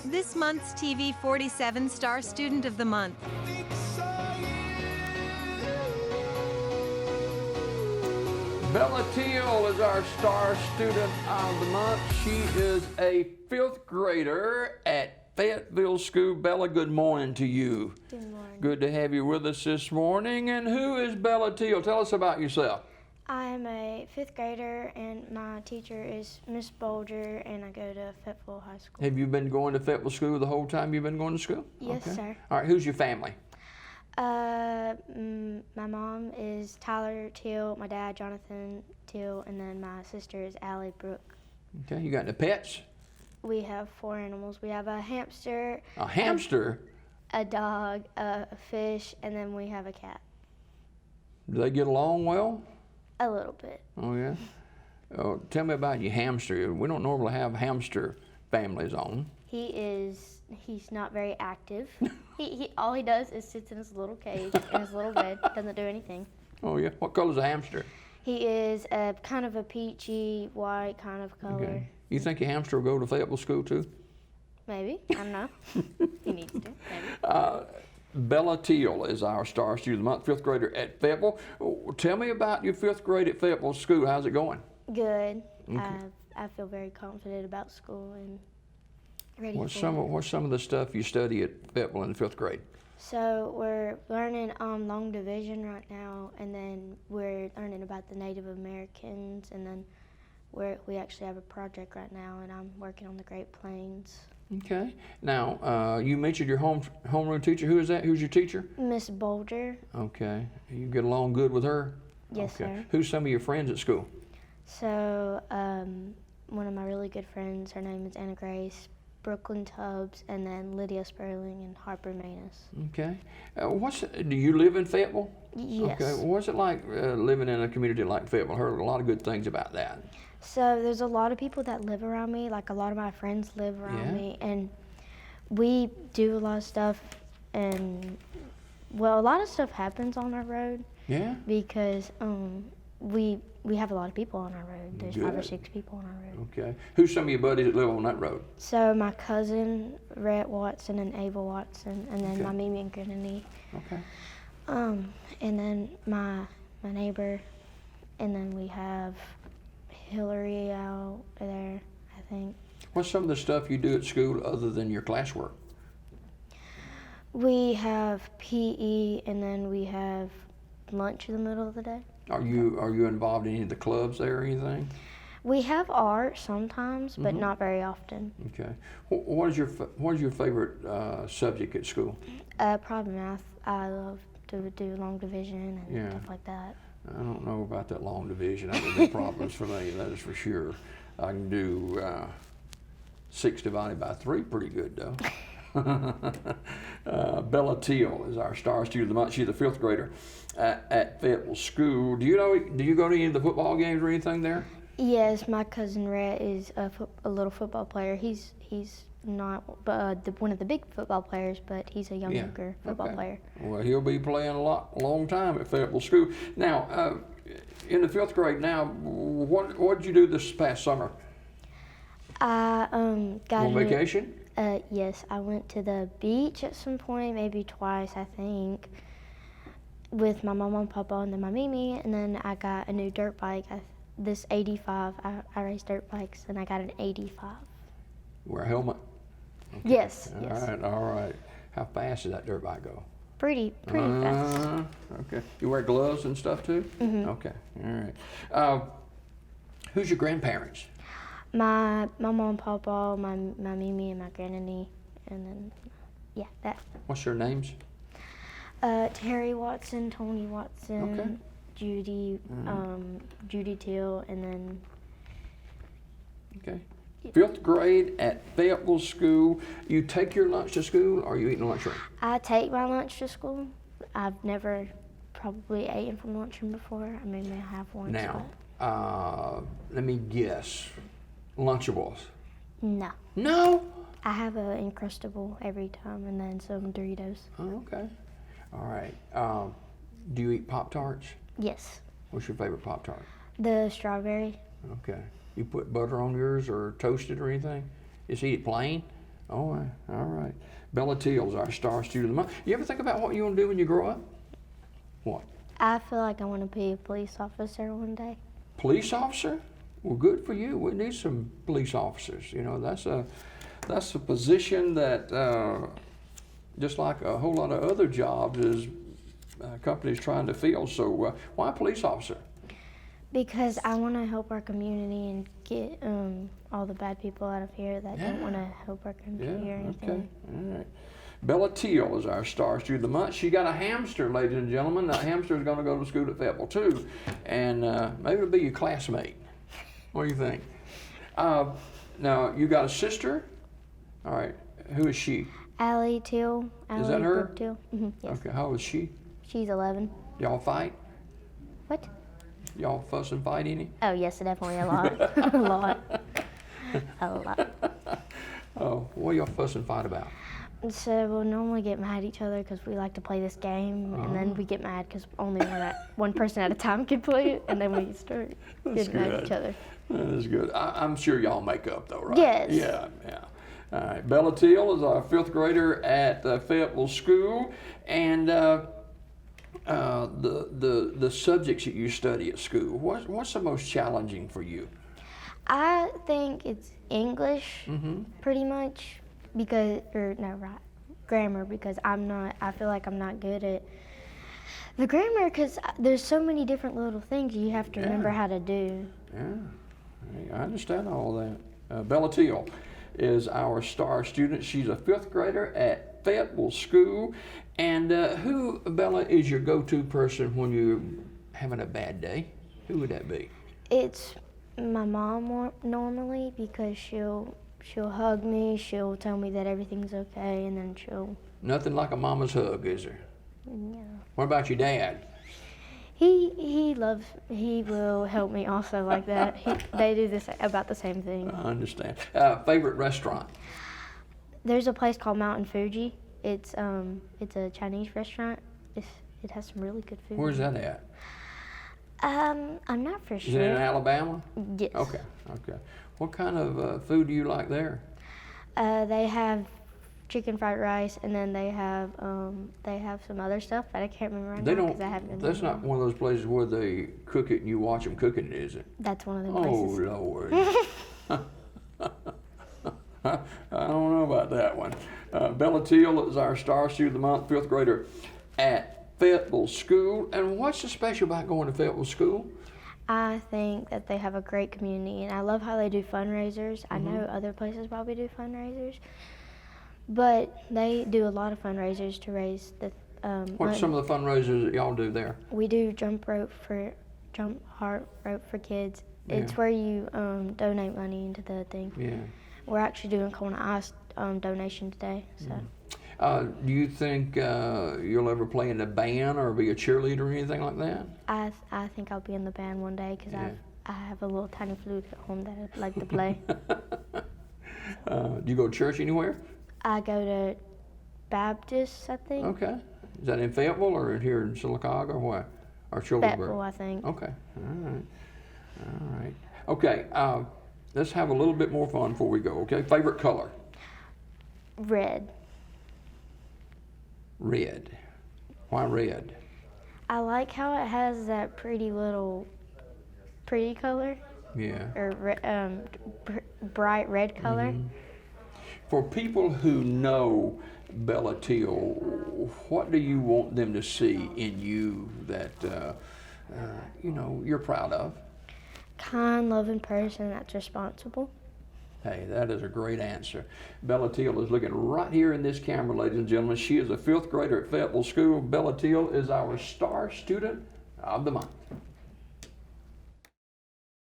This month's TV 47 Star Student of the Month. Bella Teal is our star student of the month. She is a 5th grader at Fayetteville School. Bella, good morning to you. Good morning. Good to have you with us this morning. And who is Bella Teal? Tell us about yourself. I'm a 5th grader, and my teacher is Miss Bolger, and I go to Fayetteville High School. Have you been going to Fayetteville School the whole time you've been going to school? Yes, sir. All right, who's your family? My mom is Tyler Teal, my dad Jonathan Teal, and then my sister is Allie Brooke. Okay, you got any pets? We have 4 animals. We have a hamster. A hamster? A dog, a fish, and then we have a cat. Do they get along well? A little bit. Oh, yeah? Oh, tell me about your hamster. We don't normally have hamster families on. He's not very active. He all he does is sits in his little cage in his little bed, doesn't do anything. Oh, yeah? What color's a hamster? He is a kind of a peachy white kind of color. Okay. You think your hamster will go to Fayetteville School too? Maybe, I don't know. He needs to, maybe. Bella Teal is our star student of the month, 5th grader at Fayetteville. Tell me about your 5th grade at Fayetteville School. How's it going? Good. Okay. I feel very confident about school and ready What's for some of the stuff you study at Fayetteville in the 5th grade? So we're learning long division right now, and then we're learning about the Native Americans, and then we actually have a project right now, and I'm working on the Great Plains. Okay. Now, you mentioned your homeroom teacher. Who is that? Who's your teacher? Miss Bolger. Okay. You get along good with her? Yes, okay. sir. Who's some of your friends at school? So one of my really good friends, her name is Anna Grace, Brooklyn Tubbs, and then Lydia Sperling and Harper Manus. Okay. Do you live in Fayetteville? Yes. Okay. What's it like living in a community like Fayetteville? I heard a lot of good things about that. So there's a lot of people that live around me, like a lot of my friends live around me, and we do a lot of stuff, and well, a lot of stuff happens on our road. Yeah. Because we have a lot of people on our road. There's 5 or 6 people on our road. Okay. Who's some of your buddies that live on that road? So my cousin, Rhett Watson and Ava Watson, and then my Mimi and Grenady. Okay. And then my neighbor, and then we have Hillary out there, I think. What's some of the stuff you do at school other than your classwork? We have PE, and then we have lunch in the middle of the day. Are you involved in any of the clubs there or anything? We have art sometimes, but not very often. Okay. What is your favorite subject at school? Probably math. I love to do long division and stuff like that. I don't know about that long division. That would be problems for me, that is for sure. I can do 6 divided by 3 pretty good, though. Bella Teal is our star student of the month. She's a 5th grader at Fayetteville School. Do you go to any of the football games or anything there? Yes, my cousin Rhett is a little football player. He's not one of the big football players, but he's a younger football player. Well, he'll be playing a long time at Fayetteville School. Now, in the 5th grade now, what did you do this past summer? I got on vacation? Yes, I went to the beach at some point, maybe twice, I think, with my mama and papa and then my Mimi, and then I got a new dirt bike. This 85, I race dirt bikes, and I got an 85. Wear a helmet? Okay. Yes. All right. How fast does that dirt bike go? Pretty fast. Okay. You wear gloves and stuff too? Mm-hmm. Okay. All right. Who's your grandparents? My mom and papa, my Mimi and my granny, and then that. What's their names? Terry Watson, Tony Watson, Judy, Judy Teal, and then. Okay. 5th grade at Fayetteville School. You take your lunch to school, or are you eating a lunchroom? I take my lunch to school. I've never probably eaten from the lunchroom before. I may have once. Now, let me guess. Lunchables? No. No? I have an Uncrustable every time, and then some Doritos. Oh, okay. All right. Do you eat Pop-Tarts? Yes. What's your favorite Pop-Tart? The strawberry. Okay. You put butter on yours or toast it or anything? Just eat it plain? All right, all right. Bella Teal is our star student of the month. You ever think about what you want to do when you grow up? What? I feel like I want to be a police officer one day. Police officer? Well, good for you. We need some police officers. You know, that's a position that, just like a whole lot of other jobs, is companies trying to fill. So why police officer? Because I want to help our community and get all the bad people out of here that don't want to help our community or anything. Okay, all right. Bella Teal is our star student of the month. She got a hamster, ladies and gentlemen. That hamster is going to go to school at Fayetteville too, and maybe it'll be your classmate. What do you think? Now, you got a sister? All right. Who is she? Allie Teal. Is that her? Brooke Teal. Mm-hmm, yes. Okay. How old is she? She's 11. Y'all fight? What? Y'all fuss and fight any? Oh, yes, definitely a lot. A lot. A lot. Oh, what do y'all fuss and fight about? So we'll normally get mad at each other because we like to play this game, and then we get mad because only one person at a time can play it, and then we start getting mad at each other. That is good. I'm sure y'all make up though, right? Yes. Yeah, yeah. All right. Bella Teal is a 5th grader at Fayetteville School, and the subjects that you study at school, what's the most challenging for you? I think it's English, pretty much, grammar, because I feel like I'm not good at the grammar because there's so many different little things you have to remember how to do. Yeah, I understand all that. Bella Teal is our star student. She's a 5th grader at Fayetteville School. And who, Bella, is your go-to person when you're having a bad day? Who would that be? It's my mom normally, because she'll hug me, she'll tell me that everything's okay, and then she'll... Nothing like a mama's hug, is there? Yeah. What about your dad? He will help me also like that. They do about the same thing. I understand. Favorite restaurant? There's a place called Mountain Fuji. It's a Chinese restaurant. It has some really good food. Where's that at? I'm not for sure. Is it in Alabama? Yes. Okay. What kind of food do you like there? They have chicken fried rice, and then they have some other stuff that I can't remember right now because I haven't been. That's not one of those places where they cook it and you watch them cooking it, is it? That's one of them places. Oh Lord. I don't know about that one. Bella Teal is our star student of the month, 5th grader at Fayetteville School. And what's so special about going to Fayetteville School? I think that they have a great community, and I love how they do fundraisers. I know other places probably do fundraisers, but they do a lot of fundraisers to raise the What's money. some of the fundraisers that y'all do there? We do jump heart rope for kids. Yeah. It's where you donate money into the thing. Yeah. We're actually doing Kona Ice donation today. So. Do you think you'll ever play in a band or be a cheerleader or anything like that? I think I'll be in the band one day because I have a little tiny flute at home that I'd like to play. Do you go to church anywhere? I go to Baptist, I think. Okay. Is that in Fayetteville or here in Sylacauga or what? Or Childersburg? Fayetteville, I think. Okay. All right. Okay. Let's have a little bit more fun before we go, okay? Favorite color? Red. Red. Why red? I like how it has that pretty color. Yeah. Or bright red color. For people who know Bella Teal, what do you want them to see in you that you're proud of? Kind, loving person that's responsible. Hey, that is a great answer. Bella Teal is looking right here in this camera, ladies and gentlemen. She is a 5th grader at Fayetteville School. Bella Teal is our star student of the month.